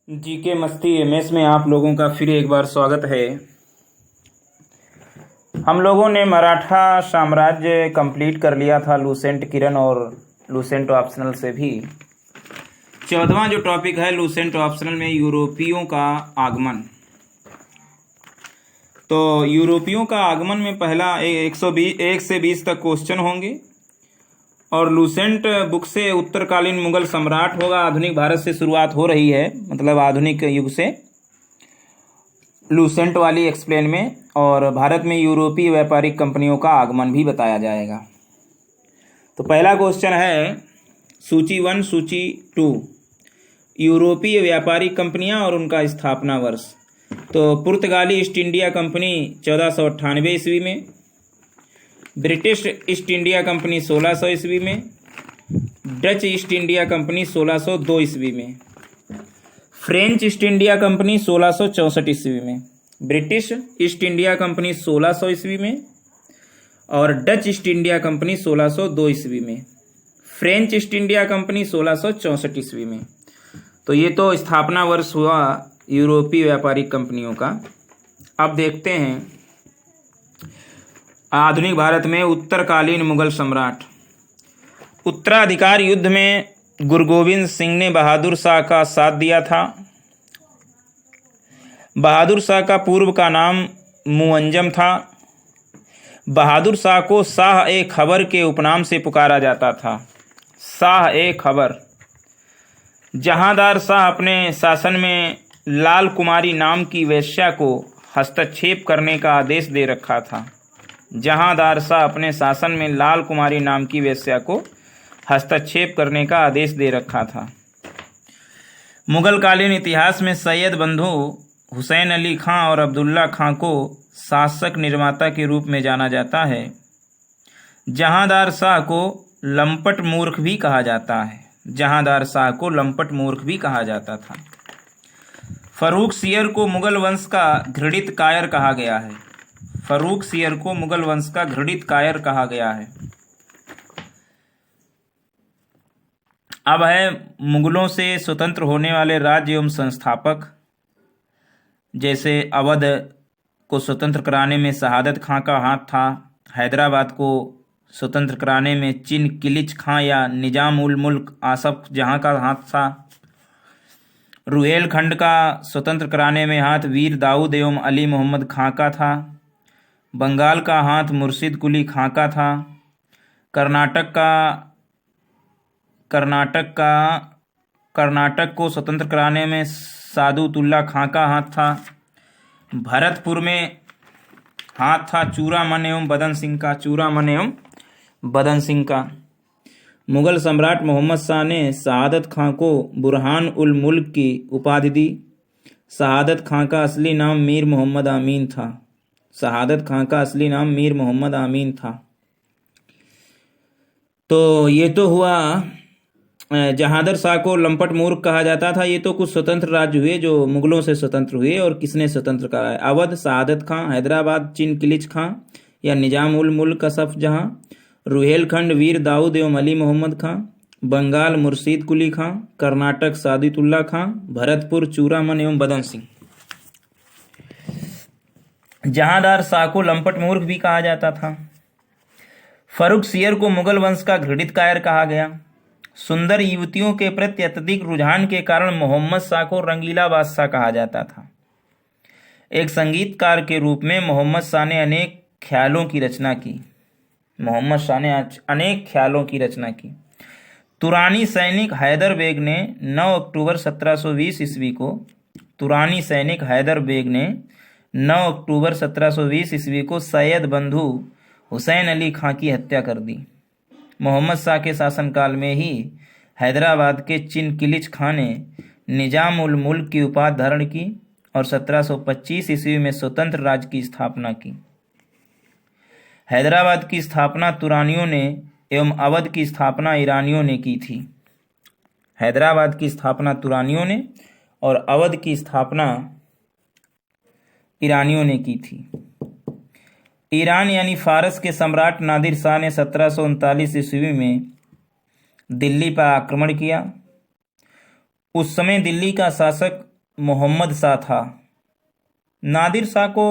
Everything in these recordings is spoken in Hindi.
जीके मस्ती एमएस में आप लोगों का फिर एक बार स्वागत है। हम लोगों ने मराठा साम्राज्य कंप्लीट कर लिया था लूसेंट किरण और लूसेंट ऑप्शनल से भी। 14वां जो टॉपिक है लूसेंट ऑप्शनल में यूरोपियों का आगमन। तो यूरोपियों का आगमन में पहला 1 से 20 तक क्वेश्चन होंगे और लूसेंट बुक से उत्तरकालीन मुगल सम्राट होगा। आधुनिक भारत से शुरुआत हो रही है, मतलब आधुनिक युग से लूसेंट वाली एक्सप्लेन में, और भारत में यूरोपीय व्यापारिक कंपनियों का आगमन भी बताया जाएगा। तो पहला क्वेश्चन है सूची 1 सूची 2 यूरोपीय व्यापारिक कंपनियां और उनका स्थापना वर्ष। तो पुर्तगाली ईस्ट इंडिया कंपनी 1498 ईस्वी में, ब्रिटिश ईस्ट इंडिया कंपनी 1600 ईस्वी में, डच ईस्ट इंडिया कंपनी 1602 ईस्वी में, फ्रेंच ईस्ट इंडिया कंपनी 1664 ईस्वी में, ब्रिटिश ईस्ट इंडिया कंपनी 1600 ईस्वी में और डच ईस्ट इंडिया कंपनी 1602 ईस्वी में, फ्रेंच ईस्ट इंडिया कंपनी 1664 ईस्वी में। तो ये तो स्थापना वर्ष हुआ यूरोपीय व्यापारिक कंपनियों का। अब देखते हैं आधुनिक भारत में उत्तरकालीन मुगल सम्राट। उत्तराधिकार युद्ध में गुरु गोविंद सिंह ने बहादुर शाह का साथ दिया था। बहादुर शाह का पूर्व का नाम मुअज्जम था। बहादुर शाह को शाह ए खबर के उपनाम से पुकारा जाता था। शाह ए खबर। जहांदार शाह अपने शासन में लाल कुमारी नाम की वेश्या को हस्तक्षेप करने का आदेश दे रखा था। जहांदार शाह अपने शासन में लाल कुमारी नाम की वेश्या को हस्तक्षेप करने का आदेश दे रखा था। मुगलकालीन इतिहास में सैयद बंधु हुसैन अली खां और अब्दुल्ला खां को शासक निर्माता के रूप में जाना जाता है। जहांदार शाह को लंपट मूर्ख भी कहा जाता है। जहांदार शाह को लंपट मूर्ख भी कहा जाता था। फर्रुख सियर को मुगल वंश का घृणित कायर कहा गया है। फर्रुख सियर को मुगल वंश का घृणित कायर कहा गया है। अब है मुगलों से स्वतंत्र होने वाले राज्य एवं संस्थापक। जैसे अवध को स्वतंत्र कराने में शहादत खां का हाथ था। हैदराबाद को स्वतंत्र कराने में चिन किलिच खां या निजाम उल मुल्क आसफ जहां का हाथ था। रुहेलखंड का स्वतंत्र कराने में हाथ वीर दाऊद एवं अली मोहम्मद खां का था। बंगाल का हाथ मुर्शिद कुली खां का था। कर्नाटक को स्वतंत्र कराने में सादुतुल्ला खां का हाथ था। भरतपुर में हाथ था चूड़ामन एवं बदन सिंह का। चूड़ामन एवं बदन सिंह का। मुगल सम्राट मोहम्मद शाह ने शहादत खां को बुरहान उल मुल्क की उपाधि दी। शहादत खां का असली नाम मीर मोहम्मद आमीन था। शहादत खां का असली नाम मीर मोहम्मद आमीन था। तो ये तो हुआ जहांदार शाह को लंपट मूर्ख कहा जाता था। ये तो कुछ स्वतंत्र राज्य हुए जो मुगलों से स्वतंत्र हुए। और किसने स्वतंत्र कराया? अवध शहादत खां, हैदराबाद चिन किलिच खां या निजाम उल मुल्क असफ जहां, रुहेलखंड वीर दाऊद एवं अली मोहम्मद खां, बंगाल मुर्शिद कुली खां, कर्नाटक सादुतुल्ला खां, भरतपुर चूड़ामन एवं बदन सिंह। जहांदार शाह को लंपट मूर्ख भी कहा जाता था। फर्रुख सियर को मुगल वंश का घृणित कायर कहा गया। सुंदर युवतियों के प्रति अत्यधिक रुझान के कारण मोहम्मद शाह को रंगीला बादशाह कहा जाता था। एक संगीतकार के रूप में मोहम्मद शाह ने अनेक ख्यालों की रचना की। मोहम्मद शाह ने अनेक ख्यालों की रचना की। तुरानी सैनिक हैदर बेग ने 9 अक्टूबर 1720 ईस्वी को तुरानी सैनिक हैदर बेग ने 9 अक्टूबर 1720 ईस्वी को सैयद बंधु हुसैन अली खां की हत्या कर दी। मोहम्मद शाह के शासनकाल में ही हैदराबाद के चिन किलिच खां ने निजाम उल मुल्क की उपाधि धारण की और 1725 ईस्वी में स्वतंत्र राज्य की स्थापना की। हैदराबाद की स्थापना तुरानियों ने एवं अवध की स्थापना ईरानियों ने की थी। हैदराबाद की स्थापना तुरानियों ने और अवध की स्थापना ईरानियों ने की थी। ईरान यानी फारस के सम्राट नादिर शाह ने 1739 ईस्वी में दिल्ली पर आक्रमण किया। उस समय दिल्ली का शासक मोहम्मद शाह था। नादिर शाह को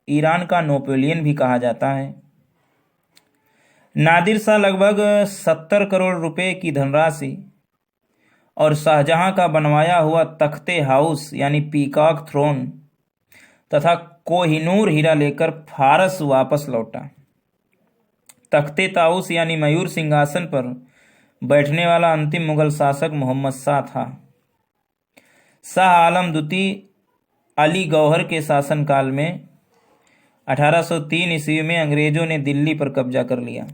ईरान का नेपोलियन भी कहा जाता है। नादिर शाह लगभग 70 करोड़ रुपए की धनराशि और शाहजहां का बनवाया हुआ तख्ते हाउस यानी पीकॉक थ्रोन तथा कोहिनूर हीरा लेकर फारस वापस लौटा। तख्ते ताउस यानी मयूर सिंहासन पर बैठने वाला अंतिम मुगल शासक मोहम्मद शाह था। शाह आलम द्वितीय अली गौहर के शासनकाल में 1803 ईस्वी में अंग्रेजों ने दिल्ली पर कब्जा कर लिया।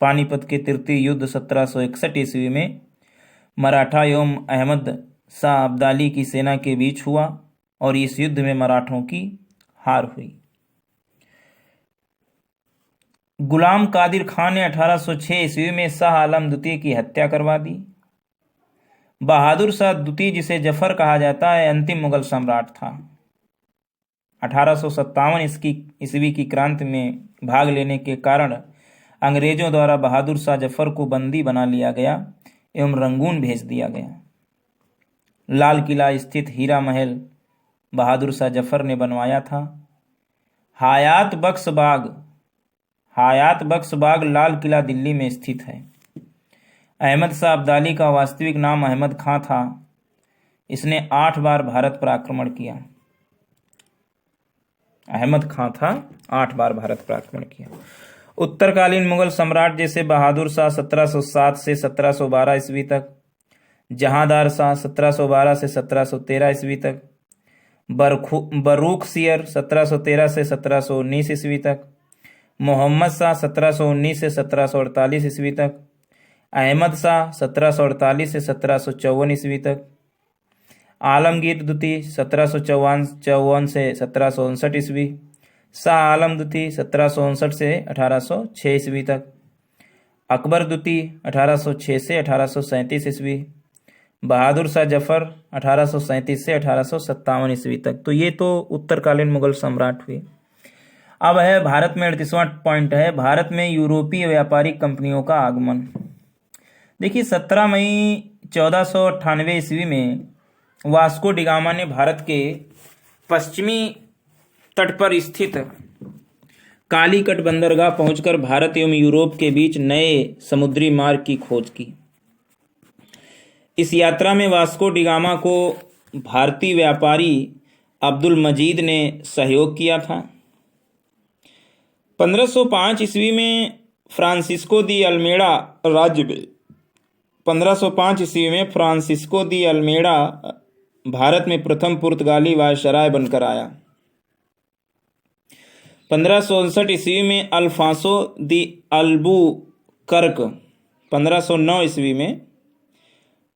पानीपत के तृतीय युद्ध 1761 ईस्वी में मराठा एवं अहमद शाह अब्दाली की सेना के बीच हुआ और इस युद्ध में मराठों की हार हुई। गुलाम कादिर खान ने 1806 ईस्वी में शाह आलम द्वितीय की हत्या करवा दी। बहादुर शाह द्वितीय, जिसे जफर कहा जाता है, अंतिम मुगल सम्राट था। 1857 ईस्वी की क्रांति में भाग लेने के कारण अंग्रेजों द्वारा बहादुर शाह जफर को बंदी बना लिया गया एवं रंगून भेज दिया गया। लाल किला स्थित हीरा महल बहादुर शाह जफर ने बनवाया था। हयात बख्श बाग लाल किला दिल्ली में स्थित है। अहमद शाह अब्दाली का वास्तविक नाम अहमद खां था। इसने 8 बार भारत पर आक्रमण किया। अहमद खां था, 8 बार भारत पर आक्रमण किया। उत्तरकालीन मुगल सम्राट जैसे बहादुर शाह 1707 से 1712 ईस्वी तक, जहांदार शाह 1712 से 1713 ईस्वी तक, बरूख सियर 1713 से 1719 ईस्वी तक, मोहम्मद शाह 1719 से 1748 ईस्वी तक, अहमद शाह 1748 से 1754 ईस्वी तक, आलमगीर द्वितीय 1754 से 1759 ईस्वी, शाह आलम द्वितीय 1759 से 1806 ईस्वी तक, अकबर द्वितीय 1806 से 1837 ईस्वी, बहादुर शाह जफर 1837 से 1857 ईस्वी तक। तो ये तो उत्तरकालीन मुगल सम्राट हुए। अब है भारत में 38वां पॉइंट है, भारत में यूरोपीय व्यापारिक कंपनियों का आगमन। देखिए 17 मई 1498 ईस्वी में वास्को डिगामा ने भारत के पश्चिमी तट पर स्थित कालीकट बंदरगाह पहुंचकर भारत एवं यूरोप के बीच नए समुद्री मार्ग की खोज की। इस यात्रा में वास्को डिगामा को भारतीय व्यापारी अब्दुल मजीद ने सहयोग किया था। 1505 ईस्वी में फ्रांसिस्को दी अल्मेड़ा राज्य में 1505 ईस्वी में फ्रांसिस्को दी अल्मेड़ा भारत में प्रथम पुर्तगाली वायसराय बनकर आया। 1559 ईस्वी में अल्फांसो दी अल्बुकर्क 1509 ईस्वी में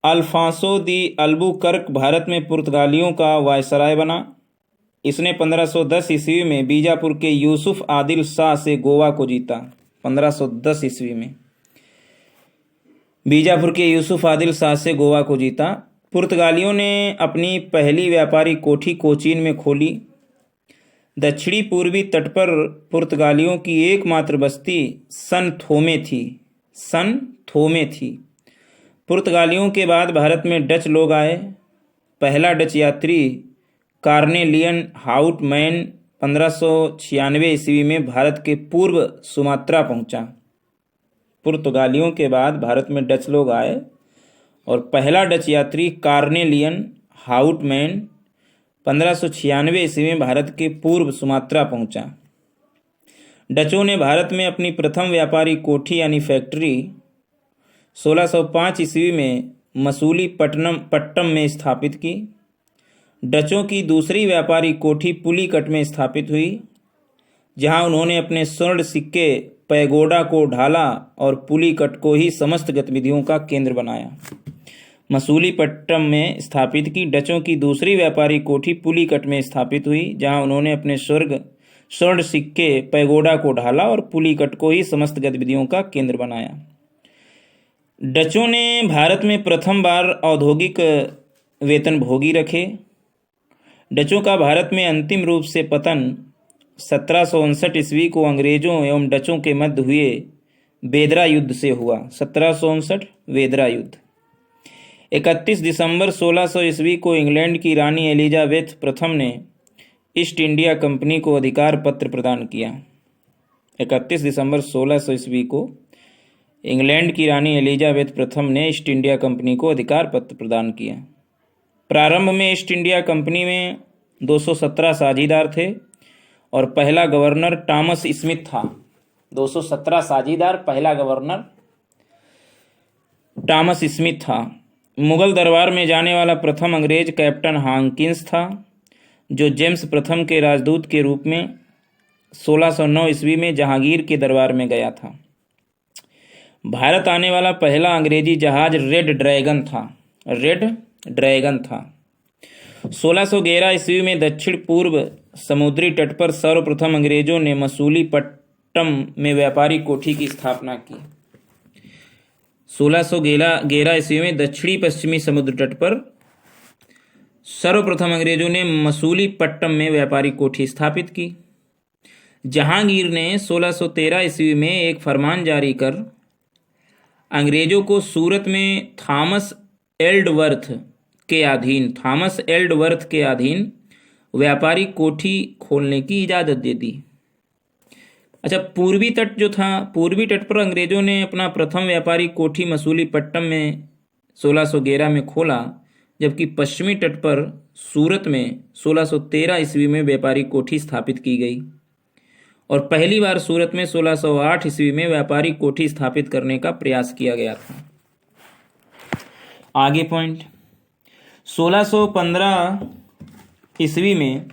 अल्फांसो दी अल्बुकर्क भारत में पुर्तगालियों का वायसराय बना। इसने 1510 ईस्वी में बीजापुर के यूसुफ आदिल शाह से गोवा को जीता। 1510 ईस्वी में बीजापुर के यूसुफ आदिल शाह से गोवा को जीता। पुर्तगालियों ने अपनी पहली व्यापारी कोठी कोचीन में खोली। दक्षिणी पूर्वी तट पर पुर्तगालियों की एकमात्र बस्ती सन थोमे थी। पुर्तगालियों के बाद भारत में डच लोग आए। पहला डच यात्री कार्नेलियन हाउटमैन 1596 ईस्वी में भारत के पूर्व सुमात्रा पहुंचा। पुर्तगालियों के बाद भारत में डच लोग आए और पहला डच यात्री कार्नेलियन हाउटमैन 1596 ईस्वी में भारत के पूर्व सुमात्रा पहुंचा। डचों ने भारत में अपनी प्रथम व्यापारी कोठी यानी फैक्ट्री 1605 ईस्वी में मसूलीपट्टनम में स्थापित की। डचों की दूसरी व्यापारी कोठी पुलिकट में स्थापित हुई, जहां उन्होंने अपने स्वर्ण सिक्के पैगोडा को ढाला और पुलिकट को ही समस्त गतिविधियों का केंद्र बनाया। मसूलीपट्टनम में स्थापित की डचों की दूसरी व्यापारी कोठी पुलिकट में स्थापित हुई, जहां उन्होंने अपने स्वर्ण सिक्के पैगोडा को ढाला और पुलिकट को ही समस्त गतिविधियों का केंद्र बनाया। डचों ने भारत में प्रथम बार औद्योगिक वेतनभोगी रखे। डचों का भारत में अंतिम रूप से पतन 1759 ईस्वी को अंग्रेजों एवं डचों के मध्य हुए बेदरा युद्ध से हुआ। 1759 बेदरा युद्ध। 31 दिसंबर 1600 ईस्वी को इंग्लैंड की रानी एलिजाबेथ प्रथम ने ईस्ट इंडिया कंपनी को अधिकार पत्र प्रदान किया। 31 दिसंबर 1600 ईस्वी को इंग्लैंड की रानी एलिजाबेथ प्रथम ने ईस्ट इंडिया कंपनी को अधिकार पत्र प्रदान किया। प्रारंभ में ईस्ट इंडिया कंपनी में 217 साझीदार थे और पहला गवर्नर टॉमस स्मिथ था। 217 साझीदार, पहला गवर्नर टॉमस स्मिथ था। मुगल दरबार में जाने वाला प्रथम अंग्रेज कैप्टन हॉकिंस था, जो जेम्स प्रथम के राजदूत के रूप में 1609 ईस्वी में जहांगीर के दरबार में गया था। भारत आने वाला पहला अंग्रेजी जहाज रेड ड्रैगन था। 1611 ईस्वी में दक्षिण पूर्व समुद्री तट पर सर्वप्रथम अंग्रेजों ने मसूलीपट्टनम में व्यापारी कोठी की स्थापना की। 1611 ईस्वी में दक्षिणी पश्चिमी समुद्र तट पर सर्वप्रथम अंग्रेजों ने मसूलीपट्टनम में व्यापारी कोठी स्थापित की। जहांगीर ने 1613 ईस्वी में एक फरमान जारी कर अंग्रेजों को सूरत में थॉमस एल्डवर्थ के अधीन व्यापारी कोठी खोलने की इजाज़त दे दी। अच्छा, पूर्वी तट पर अंग्रेजों ने अपना प्रथम व्यापारी कोठी मसूलीपट्टनम में 1611 में खोला, जबकि पश्चिमी तट पर सूरत में 1613 ईस्वी में व्यापारी कोठी स्थापित की गई और पहली बार सूरत में 1608 ईस्वी में व्यापारी कोठी स्थापित करने का प्रयास किया गया था। आगे पॉइंट, 1615 ईस्वी में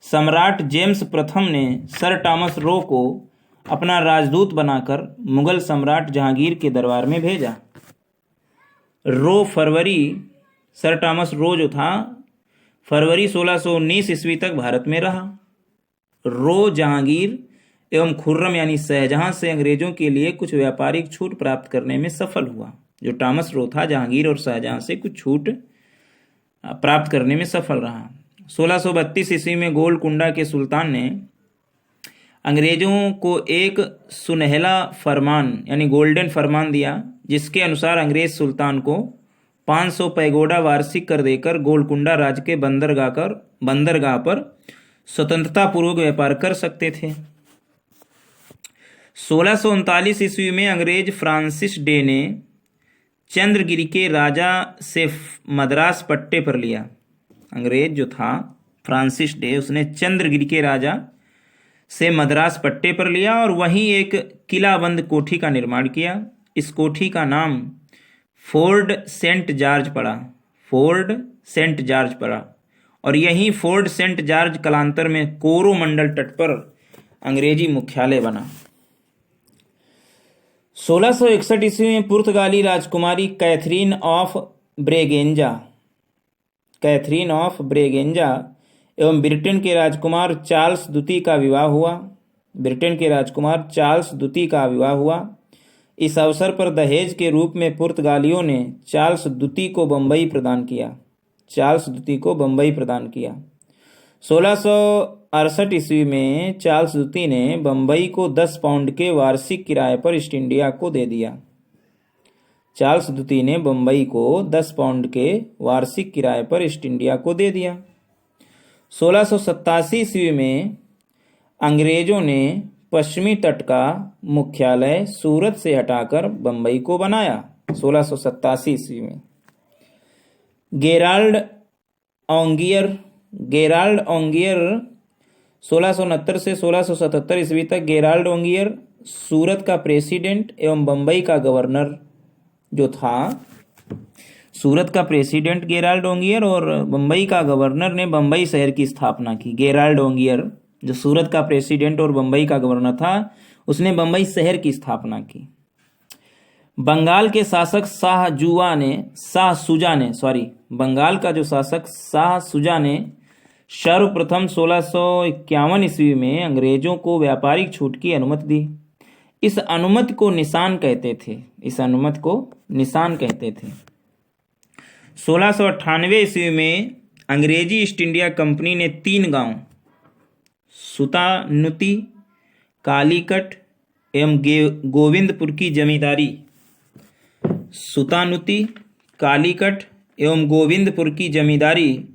सम्राट जेम्स प्रथम ने सर टॉमस रो को अपना राजदूत बनाकर मुगल सम्राट जहांगीर के दरबार में भेजा। सर टॉमस रो जो था फरवरी 1619 ईस्वी तक भारत में रहा। रो जहांगीर एवं खुर्रम यानी शाहजहां से अंग्रेजों के लिए कुछ व्यापारिक छूट प्राप्त करने में सफल हुआ। जो टॉमस रो था जहांगीर और शाहजहां से कुछ छूट प्राप्त करने में सफल रहा। 1632 ईस्वी में गोलकुंडा के सुल्तान ने अंग्रेजों को एक सुनहला फरमान यानी गोल्डन फरमान दिया, जिसके अनुसार अंग्रेज सुल्तान को 500 पैगोडा वार्षिक कर देकर गोलकुंडा राज्य के बंदरगाह पर स्वतंत्रता पूर्वक व्यापार कर सकते थे। 1639 ईस्वी में अंग्रेज फ्रांसिस डे ने चंद्रगिरी के राजा से मद्रास पट्टे पर लिया। अंग्रेज जो था फ्रांसिस डे, उसने चंद्रगिरी के राजा से मद्रास पट्टे पर लिया और वहीं एक किलाबंद कोठी का निर्माण किया। इस कोठी का नाम फोर्ट सेंट जॉर्ज पड़ा और यहीं फोर्ट सेंट जॉर्ज कालांतर में कोरोमंडल तट पर अंग्रेजी मुख्यालय बना। 1661 ईस्वी में पुर्तगाली राजकुमारी कैथरीन ऑफ ब्रेगेंजा एवं ब्रिटेन के राजकुमार चार्ल्स द्वितीय का विवाह हुआ। इस अवसर पर दहेज के रूप में पुर्तगालियों ने चार्ल्स द्वितीय को बंबई प्रदान किया। 1668 ईस्वी में चार्ल्स द्वितीय ने बंबई को 10 पाउंड के वार्षिक किराए पर ईस्ट इंडिया को दे दिया। 1687 ईस्वी में अंग्रेजों ने पश्चिमी तट का मुख्यालय सूरत से हटाकर बंबई को बनाया। 1687 ईस्वी में गेराल्ड ओंगियर 1669 से 1677 ईस्वी तक गेराल्ड ओंगियर सूरत का प्रेसिडेंट एवं बंबई का गवर्नर जो था। सूरत का प्रेसिडेंट गेराल्ड ओंगियर और बंबई का गवर्नर ने बंबई शहर की स्थापना की। गेराल्ड ओंगियर जो सूरत का प्रेसिडेंट और बंबई का गवर्नर था, उसने बंबई शहर की स्थापना की। बंगाल के शासक बंगाल का जो शासक शाह सुजा ने सर्वप्रथम 1651 ईस्वी में अंग्रेजों को व्यापारिक छूट की अनुमति दी। इस अनुमति को निशान कहते थे। 1698 ईस्वी में अंग्रेजी ईस्ट इंडिया कंपनी ने 3 गांव सुतानुती, कालीकट एवं गोविंदपुर की जमींदारी एवं गोविंदपुर की जमींदारी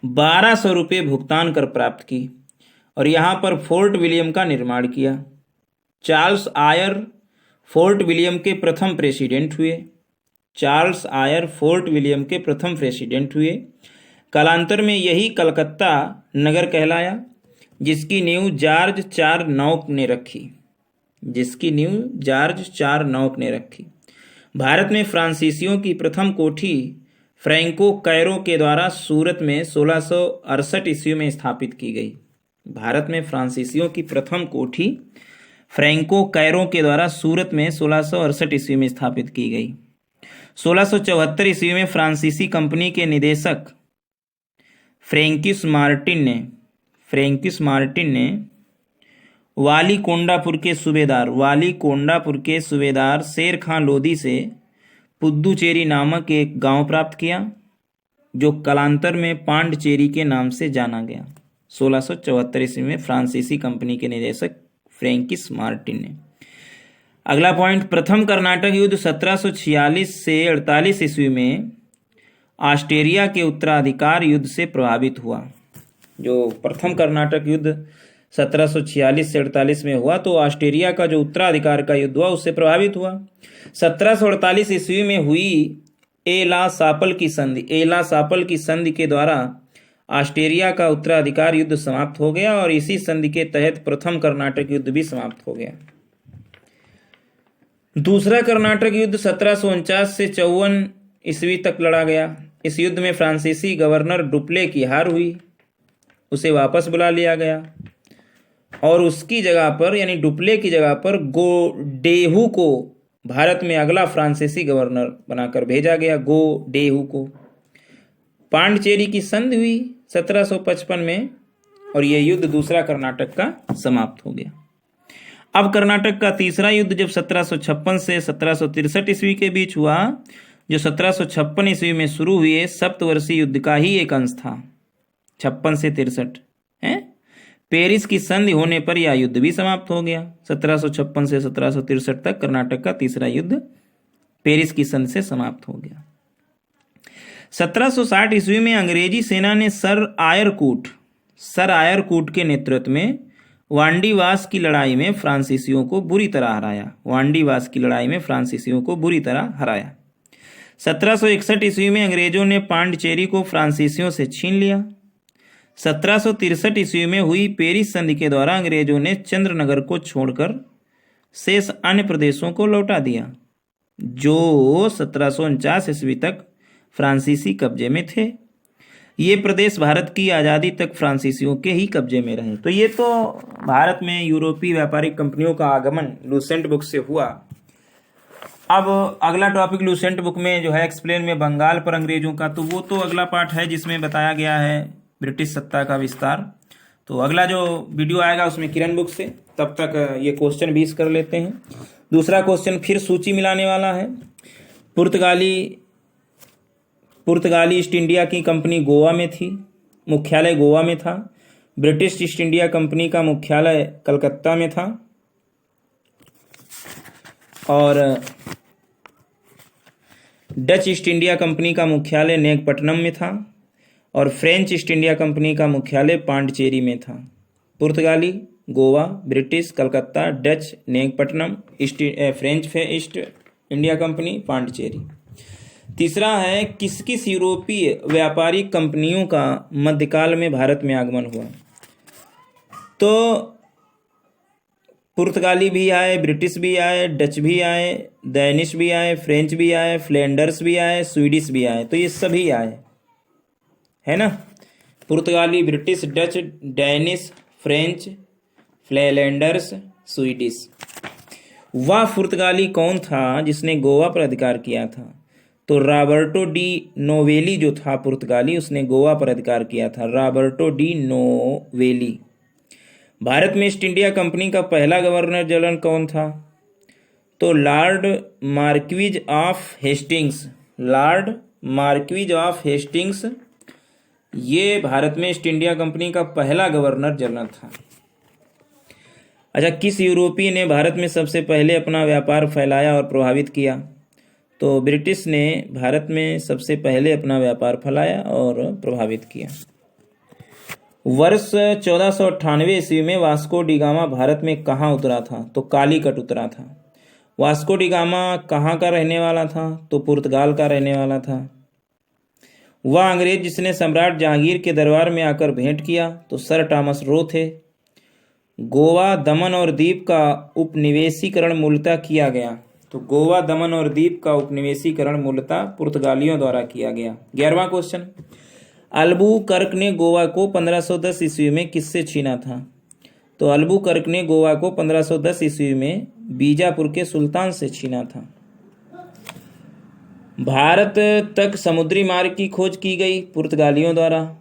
1200 रुपये भुगतान कर प्राप्त की और यहाँ पर फोर्ट विलियम का निर्माण किया। चार्ल्स आयर फोर्ट विलियम के प्रथम प्रेसिडेंट हुए। चार्ल्स आयर फोर्ट विलियम के प्रथम प्रेसिडेंट हुए। कालांतर में यही कलकत्ता नगर कहलाया, जिसकी नींव जॉर्ज 4 नौक ने रखी। भारत में फ्रांसीसियों की प्रथम कोठी फ्रैंको कैरो के द्वारा सूरत में 1668 ईस्वी में स्थापित की गई। भारत में फ्रांसीसियों की प्रथम कोठी फ्रैंको कैरो के द्वारा सूरत में 1668 ईस्वी में स्थापित की गई। 1674 ईस्वी में फ्रांसीसी कंपनी के निदेशक फ्रैंकिस मार्टिन ने वाली कोंडापुर के सूबेदार शेर खां लोधी से पुद्दुचेरी नामक एक गांव प्राप्त किया, जो कालांतर में पांडचेरी के नाम से जाना गया। 1674 ईस्वी में फ्रांसीसी कंपनी के निदेशक फ्रैंकिस मार्टिन ने। अगला पॉइंट, प्रथम कर्नाटक युद्ध 1746 से 48 ईस्वी में ऑस्ट्रेलिया के उत्तराधिकार युद्ध से प्रभावित हुआ। जो प्रथम कर्नाटक युद्ध 1746 से 48 में हुआ तो ऑस्ट्रेलिया का जो उत्तराधिकार का युद्ध हुआ उससे प्रभावित हुआ। 1748 ईस्वी में हुई एला सापल की संधि के द्वारा ऑस्ट्रेलिया का उत्तराधिकार युद्ध समाप्त हो गया और इसी संधि के तहत प्रथम कर्नाटक युद्ध भी समाप्त हो गया। दूसरा कर्नाटक युद्ध 1749 से 54 ईस्वी तक लड़ा गया। इस युद्ध में फ्रांसीसी गवर्नर डुप्ले की हार हुई, उसे वापस बुला लिया गया और उसकी जगह पर यानी डुप्ले की जगह पर गोडेहू को भारत में अगला फ्रांसीसी गवर्नर बनाकर भेजा गया। गोडेहू को पांडचेरी की संधि हुई 1755 में और यह युद्ध दूसरा कर्नाटक का समाप्त हो गया। अब कर्नाटक का तीसरा युद्ध जब 1756 से 1763 ईस्वी के बीच हुआ, जो 1756 ईस्वी में शुरू हुए सप्तवर्षीय युद्ध का ही एक अंश था। 56 से 63 है। पेरिस की संधि होने पर यह युद्ध भी समाप्त हो गया। 1756 से 1763 तक कर्नाटक का तीसरा युद्ध पेरिस की संधि से समाप्त हो गया। 1760 ईस्वी में अंग्रेजी सेना ने सर आयरकूट के नेतृत्व में वांडीवास की लड़ाई में फ्रांसीसियों को बुरी तरह हराया। 1761 ईस्वी में अंग्रेजों ने पांडचेरी को फ्रांसीसियों से छीन लिया। 1763 ईस्वी में हुई पेरिस संधि के द्वारा अंग्रेजों ने चंद्रनगर को छोड़कर शेष अन्य प्रदेशों को लौटा दिया, जो 1749 ईस्वी तक फ्रांसीसी कब्जे में थे। ये प्रदेश भारत की आज़ादी तक फ्रांसीसियों के ही कब्जे में रहे। तो ये तो भारत में यूरोपीय व्यापारिक कंपनियों का आगमन लूसेंट बुक से हुआ। अब अगला टॉपिक लूसेंट बुक में जो है एक्सप्लेन में बंगाल पर अंग्रेजों का, तो वो तो अगला पार्ट है जिसमें बताया गया है ब्रिटिश सत्ता का विस्तार। तो अगला जो वीडियो आएगा उसमें किरण बुक से, तब तक ये क्वेश्चन 20 कर लेते हैं। दूसरा क्वेश्चन फिर सूची मिलाने वाला है। पुर्तगाली ईस्ट इंडिया की कंपनी गोवा में थी, मुख्यालय गोवा में था। ब्रिटिश ईस्ट इंडिया कंपनी का मुख्यालय कलकत्ता में था और डच ईस्ट इंडिया कंपनी का मुख्यालय नेगपट्टनम में था और फ्रेंच ईस्ट इंडिया कंपनी का मुख्यालय पांडचेरी में था। पुर्तगाली Goa, British Calcutta, Dutch Nagapattinam, French East India Company Pondicherry. तीसरा है किस किस यूरोपीय व्यापारिक कंपनियों का मध्यकाल में भारत में आगमन हुआ। तो पुर्तगाली भी आए, ब्रिटिश भी आए, डच भी आए, डैनिश भी आए, फ्रेंच भी आए, फ्लैंडर्स भी आए, स्वीडिश भी आए। तो ये सभी आए, है ना। पुर्तगाली, British, Dutch, Danish, French, Flanders, Swedish. वह पुर्तगाली कौन था जिसने गोवा पर अधिकार किया था? तो रॉबर्टो डी नोवेली जो था पुर्तगाली, उसने गोवा पर अधिकार किया था। Roberto D नोवेली। भारत में ईस्ट इंडिया कंपनी का पहला गवर्नर जनरल कौन था? तो लॉर्ड मार्क्विज ऑफ हेस्टिंग्स ये भारत में ईस्ट इंडिया कंपनी का पहला गवर्नर जनरल था। अच्छा, किस यूरोपीय ने भारत में सबसे पहले अपना व्यापार फैलाया और प्रभावित किया? तो ब्रिटिश ने भारत में सबसे पहले अपना व्यापार फैलाया और प्रभावित किया। वर्ष 1498 ईस्वी में वास्को डी गामा भारत में कहाँ उतरा था? तो कालीकट उतरा था। वास्को डी गामा कहाँ का रहने वाला था? तो पुर्तगाल का रहने वाला था। वह अंग्रेज जिसने सम्राट जहांगीर के दरबार में आकर भेंट किया? तो सर टॉमस रो थे। गोवा, दमन और दीप का उपनिवेशीकरण मूलतः किया गया? तो गोवा, दमन और दीप का उपनिवेशीकरण मूलतः पुर्तगालियों द्वारा किया गया। 11वां क्वेश्चन, अल्बुकर्क ने गोवा को 1510 ईस्वी में किससे छीना था? तो अल्बुकर्क ने गोवा को 1510 ईस्वी में बीजापुर के सुल्तान से छीना था। भारत तक समुद्री मार्ग की खोज की गई पुर्तगालियों द्वारा।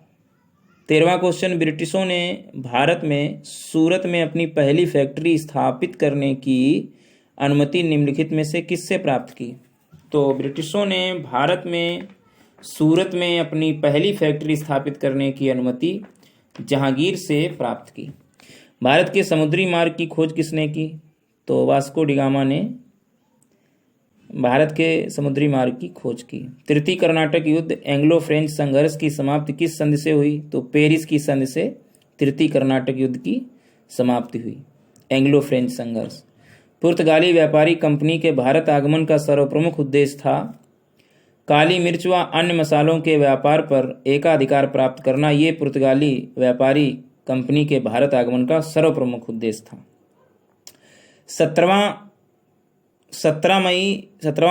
13वां क्वेश्चन, ब्रिटिशों ने भारत में सूरत में अपनी पहली फैक्ट्री स्थापित करने की अनुमति निम्नलिखित में से किससे प्राप्त की? तो ब्रिटिशों ने भारत में सूरत में अपनी पहली फैक्ट्री स्थापित करने की अनुमति जहांगीर से प्राप्त की। भारत के समुद्री मार्ग की खोज किसने की? तो वास्को डी गामा ने भारत के समुद्री मार्ग की खोज की। तृतीय कर्नाटक युद्ध एंग्लो फ्रेंच संघर्ष की समाप्ति किस संधि से हुई? तो पेरिस की संधि से तृतीय कर्नाटक युद्ध की समाप्ति हुई, एंग्लो फ्रेंच संघर्ष। पुर्तगाली व्यापारी कंपनी के भारत आगमन का सर्वप्रमुख उद्देश्य था काली मिर्च व अन्य मसालों के व्यापार पर एकाधिकार प्राप्त करना। ये पुर्तगाली व्यापारी कंपनी के भारत आगमन का सर्वप्रमुख उद्देश्य था। 17वां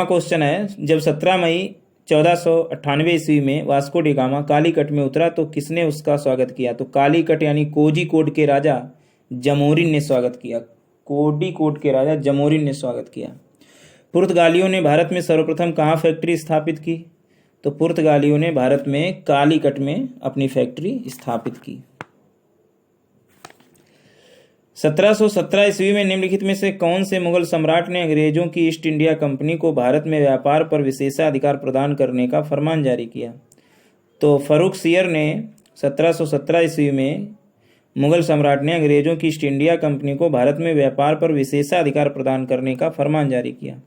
क्वेश्चन है, जब 17 मई 1498 ईस्वी में वास्को डी गामा कालीकट में उतरा तो किसने उसका स्वागत किया? तो कालीकट यानी कोझिकोड के राजा जमोरिन ने स्वागत किया। कोझिकोड के राजा जमोरिन ने स्वागत किया। पुर्तगालियों ने भारत में सर्वप्रथम कहाँ फैक्ट्री स्थापित की? तो पुर्तगालियों ने भारत में कालीकट में अपनी फैक्ट्री स्थापित की। 1717 ईस्वी में निम्नलिखित में से कौन से मुगल सम्राट ने अंग्रेजों की ईस्ट इंडिया कंपनी को भारत में व्यापार पर विशेषाधिकार प्रदान करने का फरमान जारी किया? तो फर्रुख सियर ने 1717 ईस्वी में मुगल सम्राट ने अंग्रेजों की ईस्ट इंडिया कंपनी को भारत में व्यापार पर विशेषाधिकार प्रदान करने का फरमान जारी किया।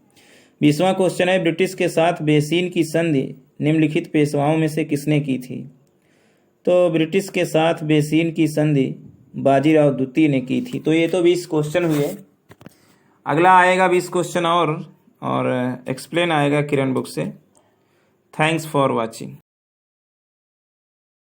20वां क्वेश्चन है, ब्रिटिश के साथ बेसीन की संधि निम्नलिखित पेशवाओं में से किसने की थी? तो ब्रिटिश के साथ बेसीन की संधि बाजीराव द्वितीय ने की थी। तो ये तो 20 क्वेश्चन हुए। अगला आएगा 20 क्वेश्चन और एक्सप्लेन आएगा किरण बुक से। Thanks for watching.